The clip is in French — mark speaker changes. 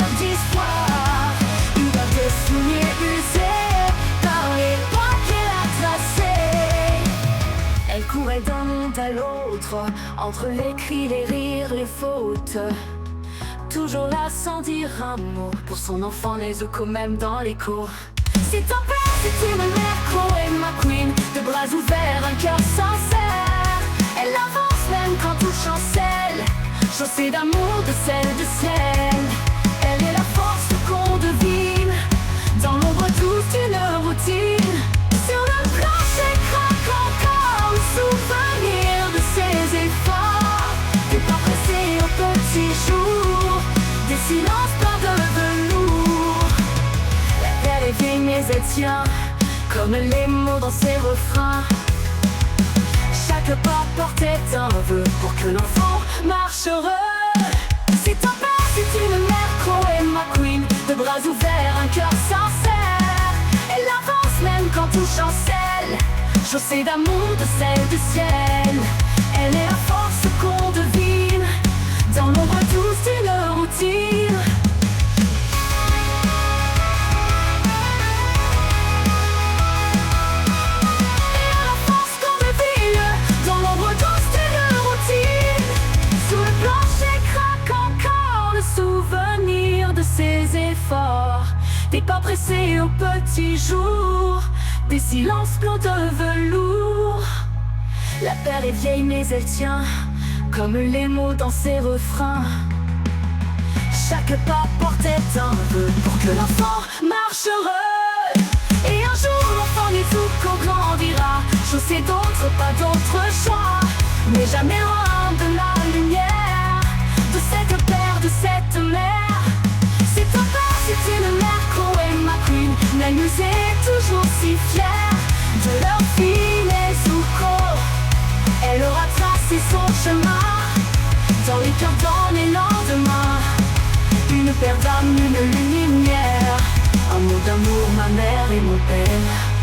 Speaker 1: heures d'histoire, une heure de souvenirs usés par les pas qu'elle a tracés. Elle courait d'un monde à l'autre, entre les cris, les rires, les fautes, toujours là sans dire un mot, pour son enfant les échos même dans l'écho. Si ton père c'est une mère, Chloé McQueen, de bras ouverts, un cœur sincère. Elle avance même quand tout chancelle, chaussée d'amour, de sel, de ciel. Elle est la force qu'on devine, dans l'ombre douce d'une routine. Sur le plancher craque encore le souvenir de ses efforts, des pas pressés aux petits jours, des silences pleins de velours. La terre est vieille mais elle tient, comme les mots dans ses refrains. Chaque pas portait un vœu pour que l'enfant marche heureux. C'est un père, c'est une mère, Chloé McQueen, de bras ouverts, un cœur sincère. Elle avance même quand tout chancelle, chaussée d'amour, de sel, de ciel. Elle est la force qu'on devine, dans l'ombre douce d'une routine. Ses efforts, des pas pressés aux petits jours, des silences pleins de velours. La perle est vieille mais elle tient, comme les mots dans ses refrains. Chaque pas portait un vœu pour que l'enfant marche heureux. Et un jour l'enfant n'est tout qu'on grandira, chaussé d'autres, pas d'autre choix, mais jamais loin de la lumière, de cette terre, de cette mer. C'est un père, c'est une mère, Chloé McQueen, l'amusée toujours si fière de leur fille, les Zuko. Elle aura tracé son chemin, dans les cœurs, dans les lendemains. Une paire d'âmes, une lumière, un mot d'amour, ma mère et mon père.